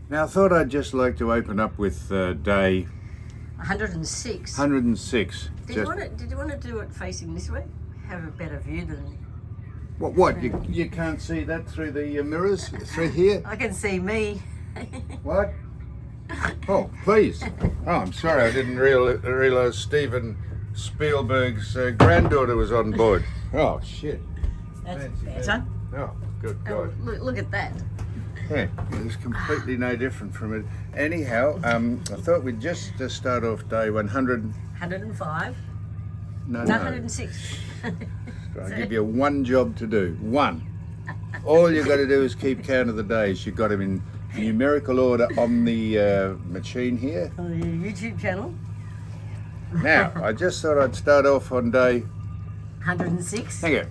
Now I thought I'd just like to open up with day 106. 106. Did you want to do it facing this way? Have a better view than... What? You can't see that through the mirrors? Through here? I can see me. What? Oh, please. Oh, I'm sorry, I didn't realise Steven Spielberg's granddaughter was on board. Oh, shit. That's Fancy better. that. Oh, good Oh, God. look at that. Yeah, it's completely no different from it. Anyhow, I thought we'd just start off day 100. 105. No, 106. I'll give you one job to do. One. All you got to do is keep count of the days. You've got them in numerical order on the machine here. On your YouTube channel. Now, I just thought I'd start off on day 106. Thank you.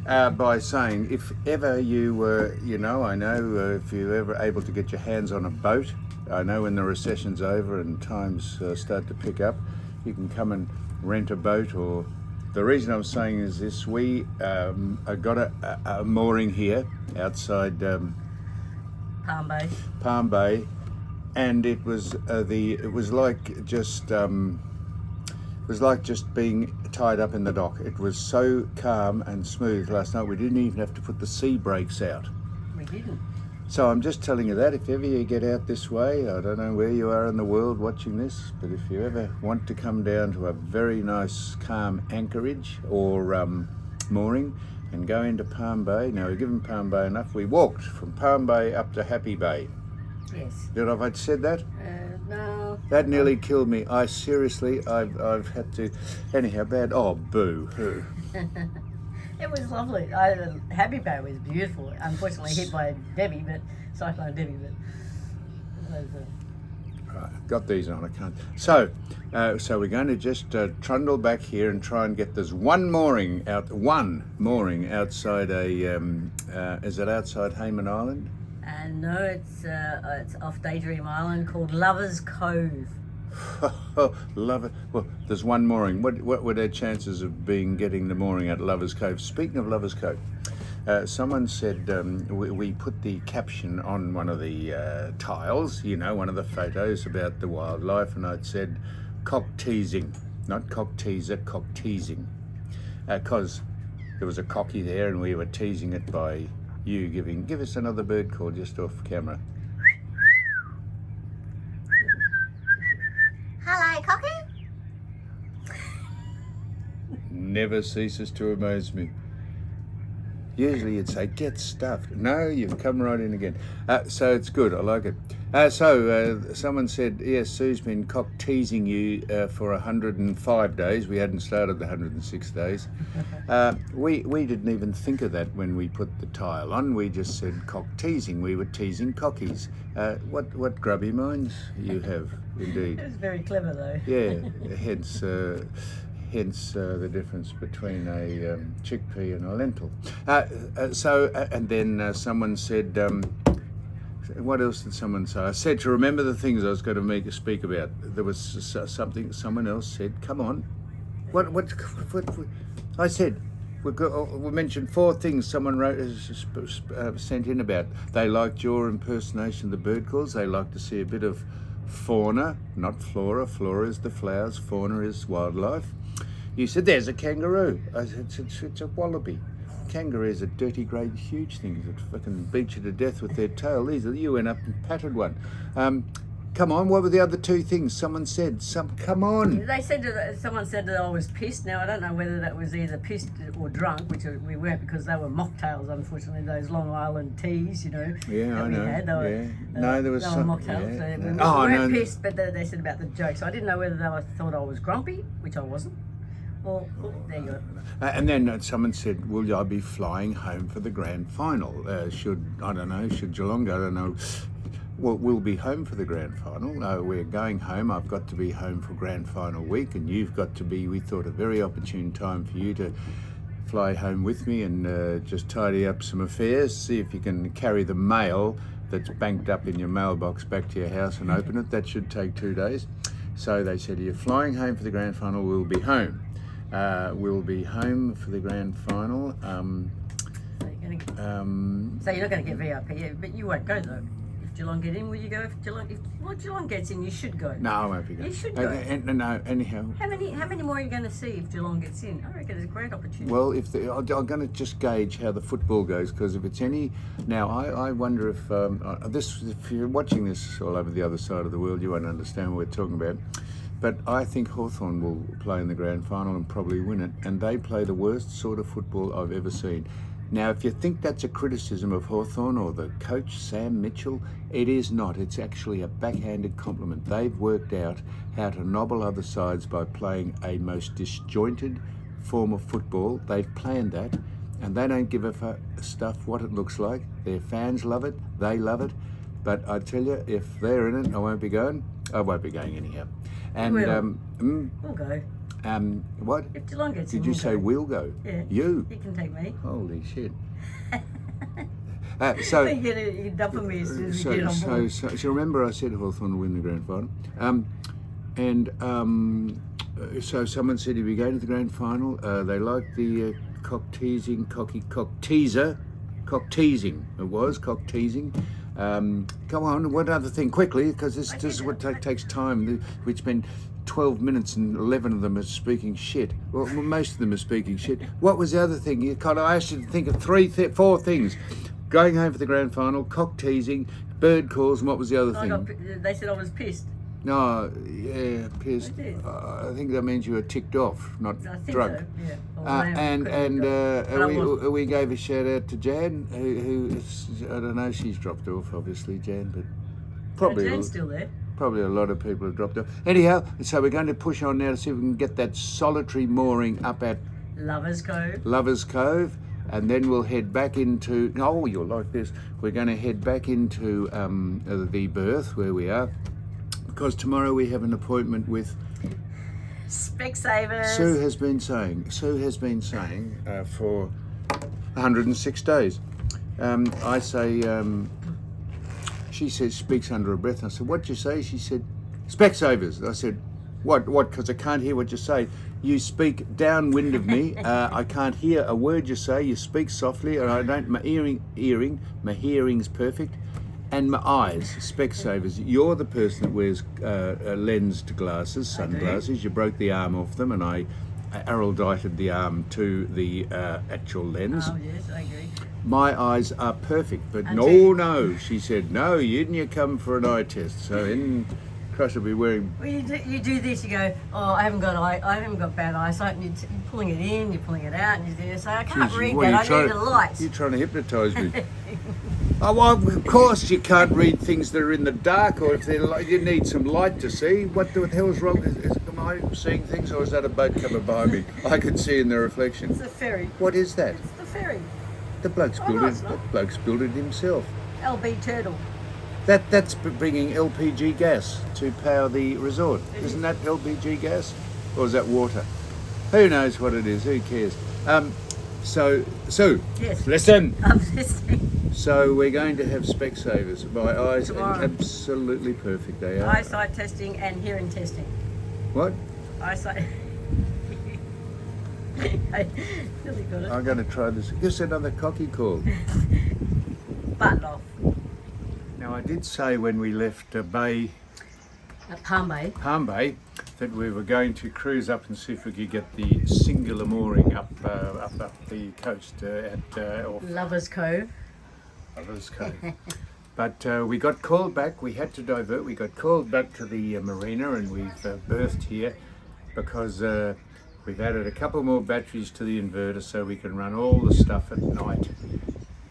By saying, if ever you were, I know if you're ever able to get your hands on a boat, I know when the recession's over and times start to pick up, you can come and rent a boat. Or the reason I'm saying is this: we got a mooring here outside Palm Bay. and it was like just. It was like just being tied up in the dock. It was so calm and smooth last night. We didn't even have to put the sea brakes out. We didn't. So I'm just telling you that if ever you get out this way, I don't know where you are in the world watching this, but if you ever want to come down to a very nice calm anchorage or mooring and go into Palm Bay. Now we've given Palm Bay enough. We walked from Palm Bay up to Happy Bay. Yes. Did I said that? No. That nearly killed me. I've had to. Anyhow, bad. Oh, boo hoo. It was lovely. Happy Bay was beautiful. Unfortunately hit by Cyclone Debbie, but it was, Right, got these on. I can't. So we're going to just trundle back here and try and get this one mooring outside a. Is it outside Hayman Island? and no, it's off Daydream Island called Lovers Cove. Love it. Well, there's one mooring. What were their chances of getting the mooring at Lovers Cove? Speaking of Lovers Cove, someone said we put the caption on one of the tiles, one of the photos about the wildlife, and I'd said cock teasing, not cock teaser, cock teasing, because there was a cocky there, and we were teasing it by you give us another bird call just off camera. Hello, Cocky. Never ceases to amaze me. Usually you'd say, get stuffed. No, you've come right in again. So it's good, I like it. Someone said, yes, Sue's been cock teasing you for 105 days. We hadn't started the 106 days. We didn't even think of that when we put the tile on. We just said cock teasing. We were teasing cockies. What grubby minds you have, indeed. It was very clever, though. Yeah, hence the difference between a chickpea and a lentil. And then someone said, what else did someone say? I said to remember the things I was going to speak about. There was something someone else said. Come on. What I said, we mentioned 4 things someone sent in about. They liked your impersonation of the bird calls. They liked to see a bit of fauna, not flora. Flora is the flowers, fauna is wildlife. You said, there's a kangaroo. I said, it's a wallaby. Kangaroos are dirty, great, huge things that fucking beat you to death with their tail. You went up and patted one. Come on, what were the other 2 things? Someone said, come on. Someone said that I was pissed. Now, I don't know whether that was either pissed or drunk, which we weren't because they were mocktails, unfortunately, those Long Island teas, Yeah, I know. No, there was some mocktails. Yeah. So we weren't pissed, but they said about the joke. So I didn't know whether they thought I was grumpy, which I wasn't. Well, there you go. And then someone said, will I be flying home for the grand final? Should Geelong go? I don't know. Well, we'll be home for the grand final. No, we're going home. I've got to be home for grand final week, and you've got to be, we thought, a very opportune time for you to fly home with me and just tidy up some affairs, see if you can carry the mail that's banked up in your mailbox back to your house and open it. That should take 2 days. So they said, you're flying home for the grand final, we'll be home. We'll be home for the grand final. So you're not going to get VIP, but you won't go though. Geelong get in, will you go? If Geelong gets in, you should go. No, I won't be going. You should go. No, anyhow. How many more are you going to see if Geelong gets in? I reckon it's a great opportunity. Well, I'm going to just gauge how the football goes, because if it's any... Now, I wonder if... if you're watching this all over the other side of the world, you won't understand what we're talking about. But I think Hawthorn will play in the grand final and probably win it. And they play the worst sort of football I've ever seen. Now, if you think that's a criticism of Hawthorn or the coach, Sam Mitchell, it is not. It's actually a backhanded compliment. They've worked out how to nobble other sides by playing a most disjointed form of football. They've planned that, and they don't give a stuff what it looks like. Their fans love it. They love it. But I tell you, if they're in it, I won't be going. I won't be going anyhow. And we'll go. What? If Geelong gets in, Did you say we'll go? Yeah. You? You can take me. Holy shit. You can dump on me as soon as you get on board. So remember I said Hawthorn will win the grand final. So someone said if you go to the grand final, they like the cock teasing Go on, what other thing? Quickly, because this is what takes time. We spend 12 minutes and 11 of them are speaking shit. Well, most of them are speaking shit. What was the other thing? I asked you to think of four things. Going home for the grand final, cock teasing, bird calls, and what was the other thing? They said I was pissed. No, yeah, pissed. I think that means you were ticked off, not drunk. So, yeah. We gave a shout out to Jan, who I don't know, she's dropped off, obviously, Jan, but probably Jan's still there. Probably a lot of people have dropped off. Anyhow, so we're going to push on now to see if we can get that solitary mooring up at Lovers Cove. And then we'll head back into, oh, you'll like this, we're going to head back into the berth where we are, because tomorrow we have an appointment with Specsavers. Sue has been saying for 106 days. I say, she says, speaks under her breath. I said, what'd you say? She said, Specsavers. I said, what? Because I can't hear what you say. You speak downwind of me. I can't hear a word you say. You speak softly, and I don't. My hearing's perfect, and my eyes, Specsavers. You're the person that wears lensed glasses, sunglasses. You broke the arm off them, and I erudited the arm to the actual lens. Oh yes, I agree. My eyes are perfect, but no, she said, no, you didn't come for an eye test. So in Crush will be wearing. Well, you do this. You go, oh, I haven't got bad eyesight. And you're pulling it in, you're pulling it out, and you say, I can't read that. I need a light. You're trying to hypnotise me. Oh, well, of course you can't read things that are in the dark, or if you need some light to see. What the hell's wrong? Am I seeing things, or is that a boat coming by me? I can see in the reflection. It's a ferry. What is that? It's the ferry. The bloke's built it himself. LB Turtle. That's bringing LPG gas to power the resort. Isn't that LPG gas? Or is that water? Who knows what it is? Who cares? So yes. Listen. I'm listening. So we're going to have Specsavers. My eyes tomorrow. are absolutely perfect. They are. Eyesight testing and hearing testing. What? Eyesight. I really got it. I'm going to try this. Just another cocky call. Button off. Now I did say when we left Palm Bay, that we were going to cruise up and see if we could get the singular mooring up the coast off Lovers Cove. Lovers Cove. But we got called back. We had to divert. We got called back to the marina, and we've berthed here because we've added a couple more batteries to the inverter so we can run all the stuff at night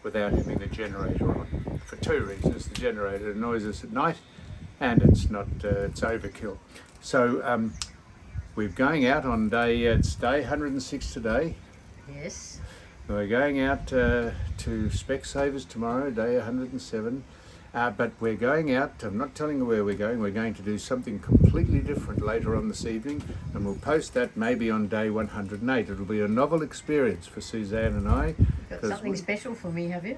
without having the generator on. For two reasons: the generator annoys us at night, and it's overkill. So we're going out on it's day 106 today. Yes. We're going out to Specsavers tomorrow, day 107. But we're going out, I'm not telling you where we're going to do something completely different later on this evening, and we'll post that maybe on day 108. It'll be a novel experience for Suzanne and I. Got something special for me, have you?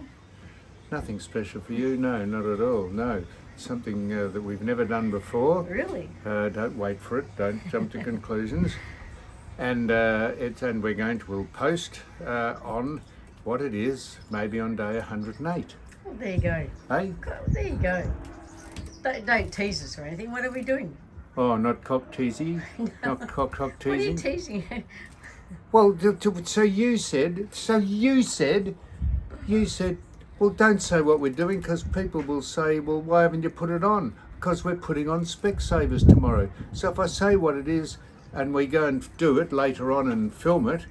Nothing special for you, no, not at all, no. Something that we've never done before. Really? Don't wait for it, don't jump to conclusions. And we'll post on what it is, maybe on day 108. Oh, There you go. Hey? There you go. Don't tease us or anything. What are we doing? Oh, not cock teasing. Not cock What are you teasing. teasing? Well, so you said, well, don't say what we're doing because people will say, well, why haven't you put it on? Because we're putting on Specsavers tomorrow. So if I say what it is and we go and do it later on and film it,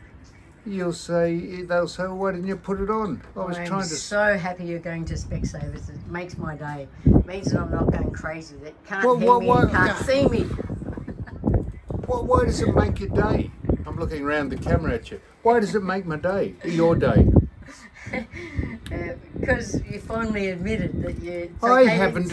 they'll say, well, why didn't you put it on? I'm so happy you're going to Specsavers. It makes my day. It means that I'm not going crazy. That can't hear me and can't see me. Why does it make your day? I'm looking around the camera at you. Why does it make my day? Your day? Because you finally admitted that you. I haven't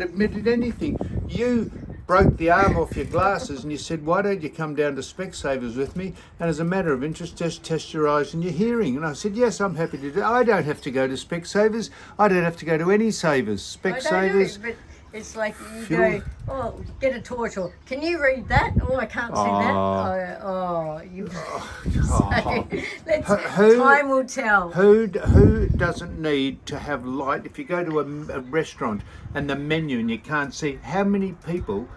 admitted anything. You broke the arm off your glasses and you said, why don't you come down to Specsavers with me? And as a matter of interest, just test your eyes and your hearing. And I said, yes, I'm happy to do it. I don't have to go to Specsavers. I don't have to go to any savers. Specsavers. But it's like you go, oh, get a torch, or can you read that? Oh, I can't see that. Oh, you. Time will tell. Who doesn't need to have light? If you go to a restaurant and the menu and you can't see, how many people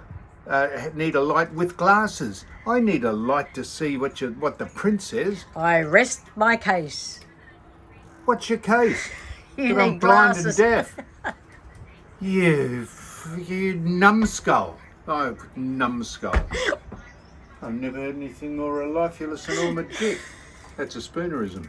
need a light with glasses? I need a light to see what the print says. I rest my case. What's your case? You That need I'm blind glasses. and deaf. You numbskull. Oh, numbskull. I've never heard anything more alive. You listen all my dick. That's a spoonerism.